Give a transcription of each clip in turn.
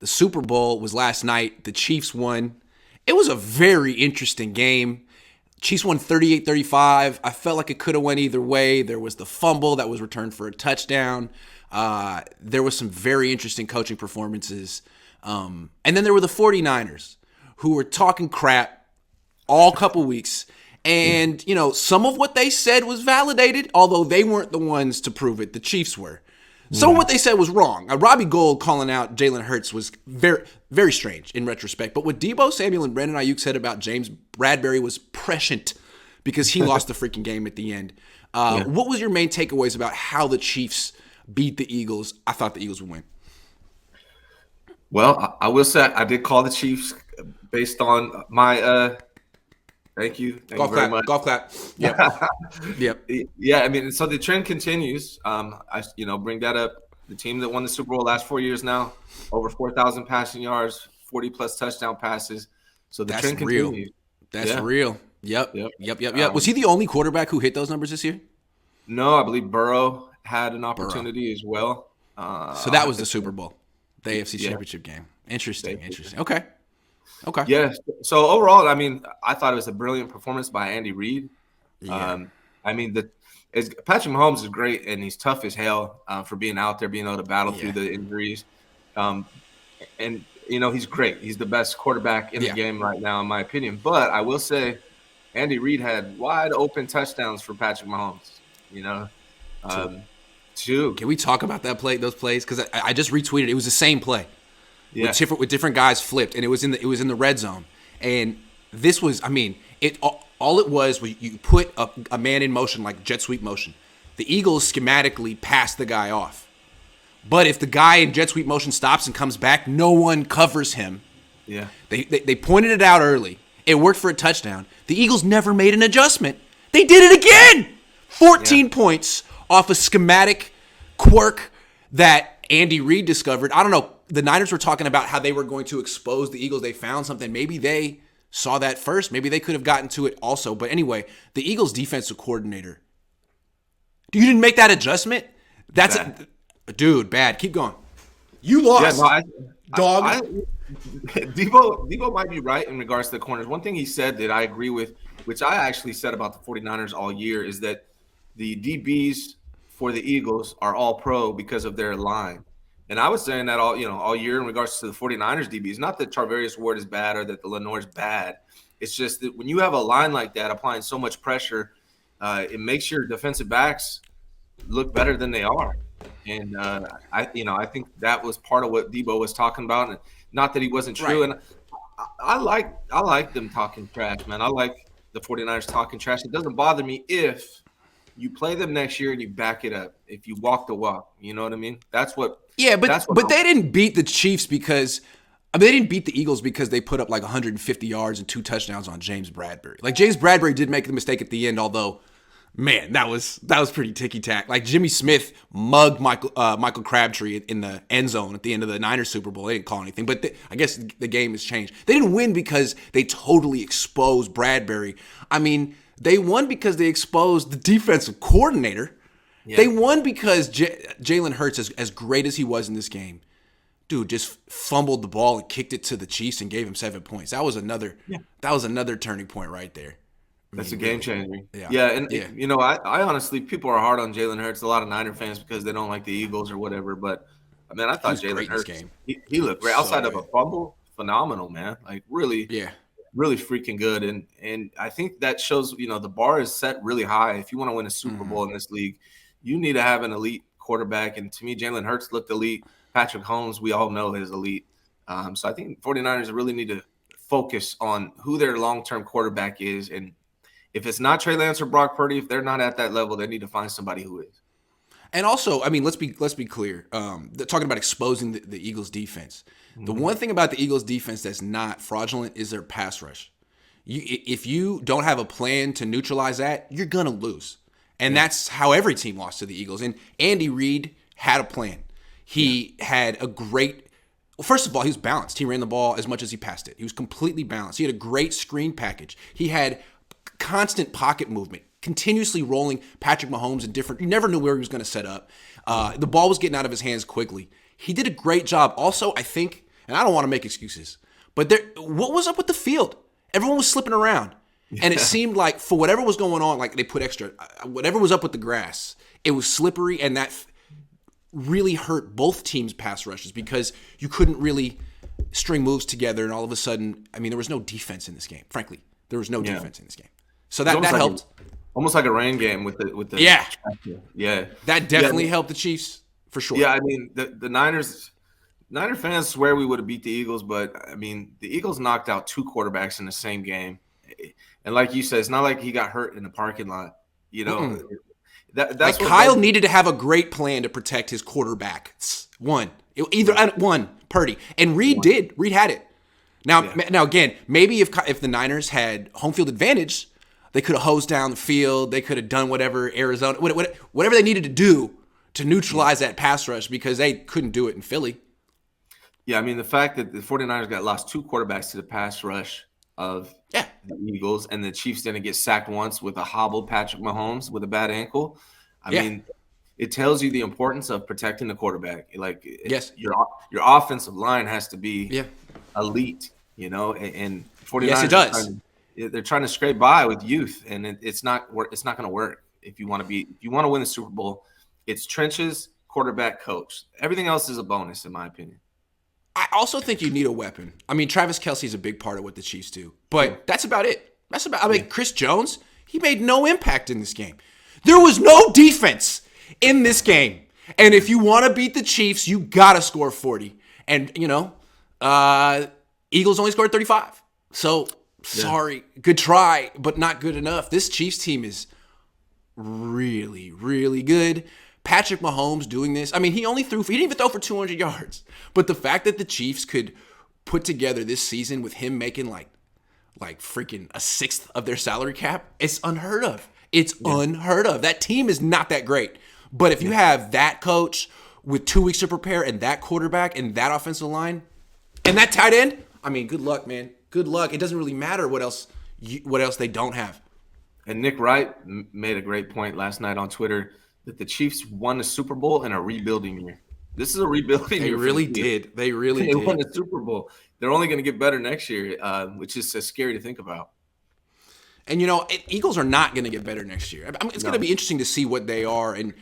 The Super Bowl was last night. The Chiefs won. It was a very interesting game. Chiefs won 38-35. I felt like it could have went either way. There was the fumble that was returned for a touchdown. There was some very interesting coaching performances. And then there were the 49ers who were talking crap all couple weeks. And, some of what they said was validated, although they weren't the ones to prove it. The Chiefs were. Some of what they said was wrong. Robbie Gould calling out Jalen Hurts was very, very strange in retrospect. But what Deebo Samuel and Brandon Ayuk said about James Bradbury was prescient because he lost the freaking game at the end. What was your main takeaways about how the Chiefs beat the Eagles? I thought the Eagles would win. Well, I will say I did call the Chiefs based on my thank you. Thank you very much. Golf clap. Yep. Yep. Yeah, I mean, so the trend continues. I bring that up. The team that won the Super Bowl last 4 years now, over 4,000 passing yards, 40+ touchdown passes. So the trend continues. That's real. Yep. Was he the only quarterback who hit those numbers this year? No, I believe Burrow had an opportunity as well. So that was the Super Bowl, the AFC Championship game. Interesting. Okay. Yeah. So overall, I mean, I thought it was a brilliant performance by Andy Reid. Yeah. Patrick Mahomes is great and he's tough as hell for being out there, being able to battle through the injuries. He's great. He's the best quarterback in the game right now, in my opinion. But I will say, Andy Reid had wide open touchdowns for Patrick Mahomes. Two. Can we talk about those plays? Because I just retweeted. It was the same play. Yeah. With different guys flipped, and it was in the red zone. And this was, all it was you put a man in motion like jet sweep motion. The Eagles schematically pass the guy off, but if the guy in jet sweep motion stops and comes back, no one covers him. Yeah, they pointed it out early. It worked for a touchdown. The Eagles never made an adjustment. They did it again. 14 points off a schematic quirk that Andy Reid discovered. I don't know. The Niners were talking about how they were going to expose the Eagles. They found something. Maybe they saw that first. Maybe they could have gotten to it also. But anyway, the Eagles defensive coordinator. You didn't make that adjustment? That's dude, bad. Keep going. You lost. Yeah, dog. Deebo might be right in regards to the corners. One thing he said that I agree with, which I actually said about the 49ers all year, is that the DBs for the Eagles are all pro because of their line. And I was saying that all year in regards to the 49ers DBs. Not that Charvarius Ward is bad or that the Lenoir's bad. It's just that when you have a line like that applying so much pressure, it makes your defensive backs look better than they are. And I think that was part of what Deebo was talking about. And not that he wasn't true. Right. And I like them talking trash, man. I like the 49ers talking trash. It doesn't bother me if you play them next year and you back it up. If you walk the walk, you know what I mean? That's what. Yeah, but they didn't beat the Chiefs because they didn't beat the Eagles because they put up like 150 yards and 2 touchdowns on James Bradbury. Like James Bradbury did make the mistake at the end, although, man, that was pretty ticky-tack. Like Jimmy Smith mugged Michael Crabtree in the end zone at the end of the Niners Super Bowl. They didn't call anything, but I guess the game has changed. They didn't win because they totally exposed Bradbury. They won because they exposed the defensive coordinator. Yeah. They won because Jalen Hurts, as great as he was in this game, dude, just fumbled the ball and kicked it to the Chiefs and gave him 7 points. That was another turning point right there. That's a game changer. I honestly, people are hard on Jalen Hurts. A lot of Niner fans because they don't like the Eagles or whatever. But I thought Jalen Hurts, he looked great outside of a fumble. Phenomenal, man. Like really, really freaking good. And I think that shows, the bar is set really high. If you want to win a Super Bowl in this league, you need to have an elite quarterback. And to me, Jalen Hurts looked elite. Patrick Mahomes, we all know, is elite. So I think 49ers really need to focus on who their long-term quarterback is. And if it's not Trey Lance or Brock Purdy, if they're not at that level, they need to find somebody who is. And also, let's be clear. Talking about exposing the Eagles' defense. Mm-hmm. The one thing about the Eagles' defense that's not fraudulent is their pass rush. If you don't have a plan to neutralize that, you're going to lose. And that's how every team lost to the Eagles. And Andy Reid had a plan. He had a great – well, first of all, he was balanced. He ran the ball as much as he passed it. He was completely balanced. He had a great screen package. He had constant pocket movement, continuously rolling Patrick Mahomes in different – you never knew where he was going to set up. The ball was getting out of his hands quickly. He did a great job. Also, I think – and I don't want to make excuses, but what was up with the field? Everyone was slipping around. And it seemed like for whatever was going on, like they put extra, whatever was up with the grass, it was slippery, and that really hurt both teams' pass rushes because you couldn't really string moves together, and all of a sudden, I mean, there was no defense in this game. Frankly, there was no defense in this game. So that helped. Almost like a rain game with the yeah. That definitely helped the Chiefs for sure. Yeah, I mean the Niner fans swear we would have beat the Eagles, but I mean the Eagles knocked out 2 quarterbacks in the same game. And like you said, it's not like he got hurt in the parking lot. You know, that's like Kyle needed to have a great plan to protect his quarterbacks. One Purdy, and Reed did. Reed had it. Now again, maybe if the Niners had home field advantage, they could have hosed down the field. They could have done whatever whatever they needed to do to neutralize that pass rush because they couldn't do it in Philly. Yeah, I mean the fact that the 49ers lost 2 quarterbacks to the pass rush of the Eagles, and the Chiefs didn't get sacked once with a hobbled Patrick Mahomes with a bad ankle. I mean, it tells you the importance of protecting the quarterback. Like, your offensive line has to be elite, you know. And 49ers, yes, it does. They're trying to scrape by with youth, and it's not going to work if you want to win the Super Bowl. It's trenches, quarterback, coach. Everything else is a bonus, in my opinion. I also think you need a weapon. I mean, Travis Kelce is a big part of what the Chiefs do, but that's about it. I mean, Chris Jones, he made no impact in this game. There was no defense in this game. And if you want to beat the Chiefs, you got to score 40. And, you know, Eagles only scored 35. So, sorry. Good try, but not good enough. This Chiefs team is really, really good. Patrick Mahomes doing this. I mean, he didn't even throw for 200 yards. But the fact that the Chiefs could put together this season with him making like freaking a sixth of their salary cap, it's unheard of. It's unheard of. That team is not that great. But if you have that coach with 2 weeks to prepare and that quarterback and that offensive line and that tight end, I mean, good luck, man. Good luck. It doesn't really matter what else they don't have. And Nick Wright made a great point last night on Twitter that the Chiefs won the Super Bowl in a rebuilding year. This is a rebuilding year. They really did. They won the Super Bowl. They're only going to get better next year, which is scary to think about. And, you know, Eagles are not going to get better next year. It's going to be interesting to see what they are and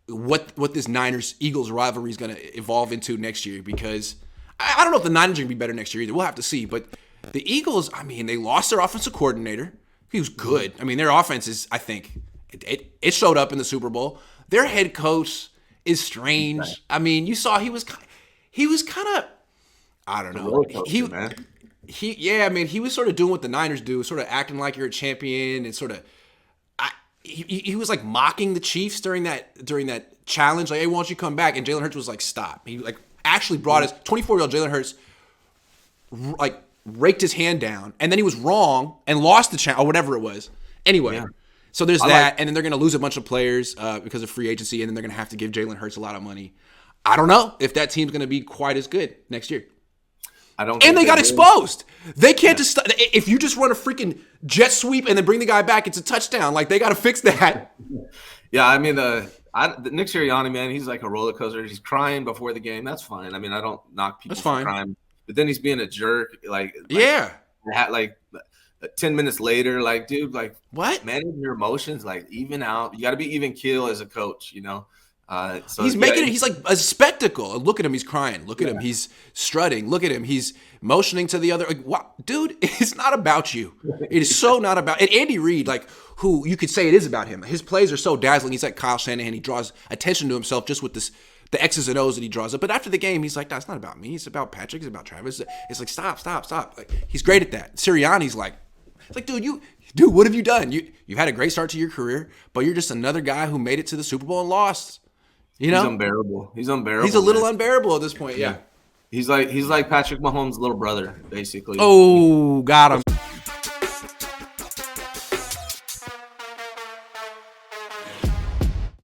what this Niners-Eagles rivalry is going to evolve into next year, because I don't know if the Niners are going to be better next year either. We'll have to see. But the Eagles, I mean, they lost their offensive coordinator. He was good. I mean, their offense is, I think, it showed up in the Super Bowl. Their head coach is strange. I mean, you saw he was kind of, I don't know. I mean, he was sort of doing what the Niners do, sort of acting like you're a champion, and sort of, he was like mocking the Chiefs during that challenge, like, hey, why don't you come back? And Jalen Hurts was like, stop. He like actually brought his 24-year-old Jalen Hurts, like raked his hand down, and then he was wrong and lost the challenge or whatever it was. Anyway. Yeah. So there's that, and then they're going to lose a bunch of players because of free agency, and then they're going to have to give Jalen Hurts a lot of money. I don't know if that team's going to be quite as good next year. I don't. And they got exposed. They can't just if you just run a freaking jet sweep and then bring the guy back, it's a touchdown. Like, they got to fix that. Yeah, I mean, Nick Sirianni, man, he's like a roller coaster. He's crying before the game. That's fine. I mean, I don't knock people for crying, but then he's being a jerk. Like 10 minutes later, like, dude, like, what? Manage your emotions, like, even out. You got to be even keel as a coach, you know. So he's making it. He's like a spectacle. Look at him. He's crying. Look at him. He's strutting. Look at him. He's motioning to the other. Like, wow, dude, it's not about you. It is so not about. And Andy Reid, like, who you could say it is about him. His plays are so dazzling. He's like Kyle Shanahan. He draws attention to himself just with the X's and O's that he draws up. But after the game, he's like, no, it's not about me. It's about Patrick. It's about Travis. It's like, stop. Like, he's great at that. Sirianni's like. It's like, dude, what have you done? You've had a great start to your career, but you're just another guy who made it to the Super Bowl and lost. You know? He's unbearable. He's a little unbearable at this point, yeah. He's like Patrick Mahomes' little brother, basically. Oh, got him.